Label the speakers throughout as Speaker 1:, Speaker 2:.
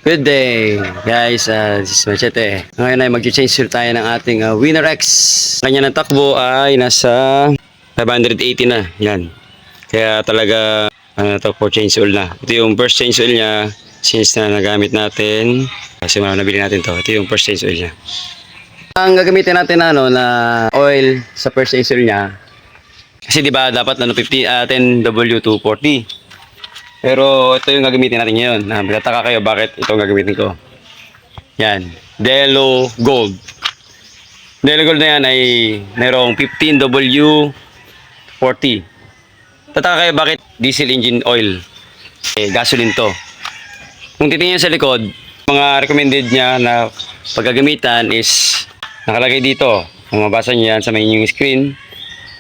Speaker 1: Good day, guys. This is Machete. Ngayon ay mag-change oil tayo ng ating Winner X. Kanya ng takbo ay nasa 580 na. Yan. Kaya talaga to for change oil na. Ito yung first change oil niya since na nagamit natin. Kasi nabili natin to. Ito yung first change oil niya. Ang gagamitin natin na oil sa first change oil niya. Kasi di ba dapat 10W240. Pero ito yung gagamitin natin ngayon. Magtataka kayo bakit ito ang gagamitin ko. Yan. Delo Gold. Delo Gold na yan ay mayroong 15W40. Tataka kayo bakit diesel engine oil. Gasoline to. Kung titingnan sa likod, mga recommended niya na paggagamitan is nakalagay dito. Kung mabasa niyo yan sa may inyong screen,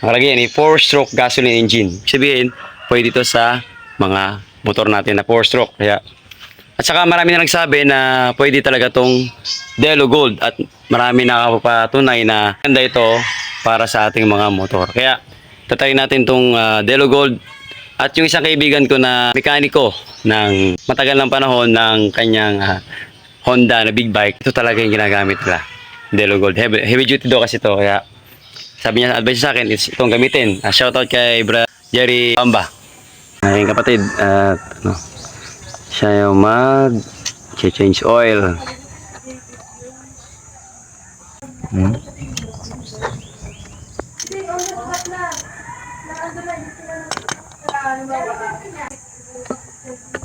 Speaker 1: nakalagay yan 4-stroke gasoline engine. Sabihin, pwede dito sa mga motor natin na 4-stroke. Kaya, at saka marami na nagsabi na pwede talaga tong Delo Gold at marami nakapatunay na ganda ito para sa ating mga motor. Kaya tatry natin tong Delo Gold at yung isang kaibigan ko na mekaniko ng matagal ng panahon ng kanyang Honda na big bike. Ito talaga yung ginagamit nila. Delo Gold. Heavy duty daw kasi ito. Kaya sabi niya, advice sa akin is itong gamitin. Shoutout kay Jerry Pamba. Ayun kapatid, at siya yung mag-change oil.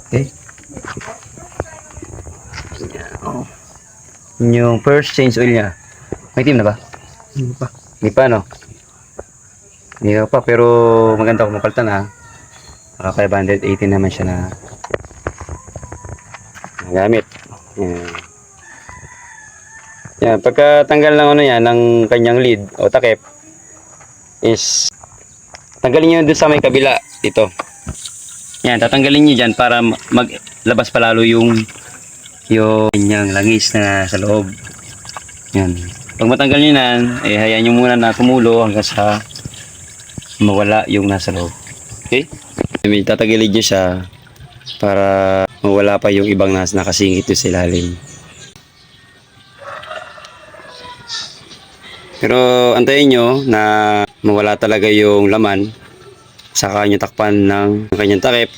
Speaker 1: Okay. Yung first change oil niya. May team na ba?
Speaker 2: Hindi pa.
Speaker 1: Hindi pa, no? Hindi pa, pero maganda kung mapalitan, ha? 580 naman siya na gamit. Yan, pagkatanggal ng yan, ng kanyang lead o takip is tanggalin niyo doon sa may kabila dito. Yan, tatanggalin niyo diyan para maglabas palalo yung kanyang langis na sa loob. Yan. Pag matanggal niyo yan, hayaan niyo muna na tumulo hanggang sa mawala yung nasa loob. Okay? May tatagilid nyo siya para mawala pa yung ibang nakasingit nyo sa ilalim. Pero antayin nyo na mawala talaga yung laman. Saka nyo takpan ng kanyang takip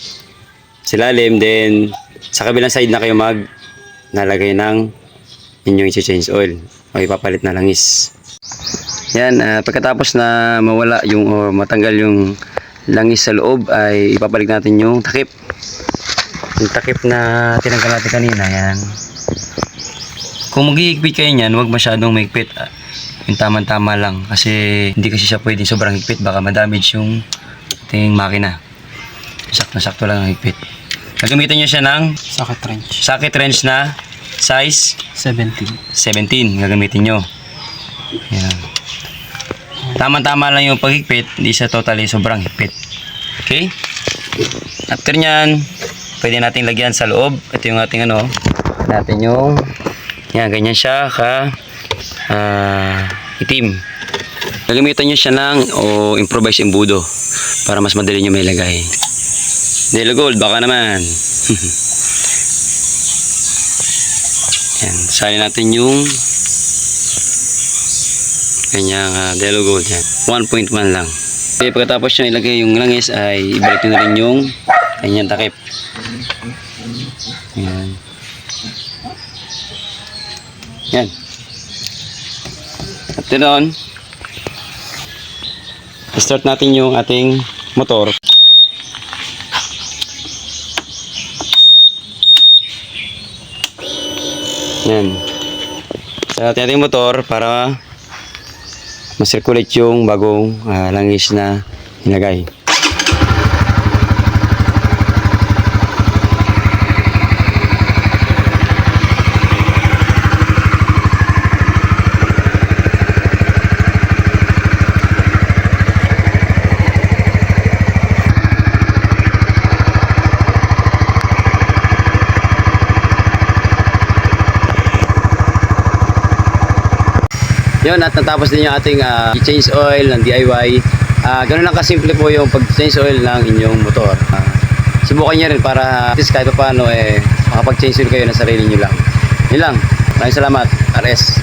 Speaker 1: sa ilalim. Then sa kabilang side na kayo nalagay ng inyong i-change oil o ipapalit na langis. Yan, pagkatapos na mawala yung o matanggal yung langis sa loob ay ipabalik natin yung takip. Yung takip na tinanggal natin kanina, yan. Kung mag-iigpit kayo niyan, huwag masyadong maigpit. Yung tama-tama lang kasi hindi kasi siya pwedeng sobrang higpit, baka ma-damage yung ating makina. Sakto-sakto lang ang higpit. Gagamitin nyo siya ng socket wrench na size 17 gagamitin nyo. Yan. Tama-tama lang yung paghigpit, hindi siya totally sobrang higpit. Okay? After nyan, pwede natin lagyan sa loob. Ito yung ating natin yung, yan, ganyan siya itim. Gagamitan nyo siya ng improvised embudo para mas madali nyo may lagay. Delo Gold, baka naman. Yan, salin natin yung kanyang Delo Gold yan. 1.1 lang. Okay, pagkatapos nyo ilagay yung langis ay ibalik nyo na rin yung kanyang takip. Yan. Yan. At doon, start natin yung ating motor. Yan. Start natin yung motor para ma-circulate yung bagong langis na nilagay. Yun, at natapos din yung ating change oil ng DIY. Ganun lang kasimple po yung pag-change oil ng inyong motor. Subukan nyo rin para at least kahit paano makapag-change oil kayo na sarili nyo lang. Yun lang. Maraming salamat. RS.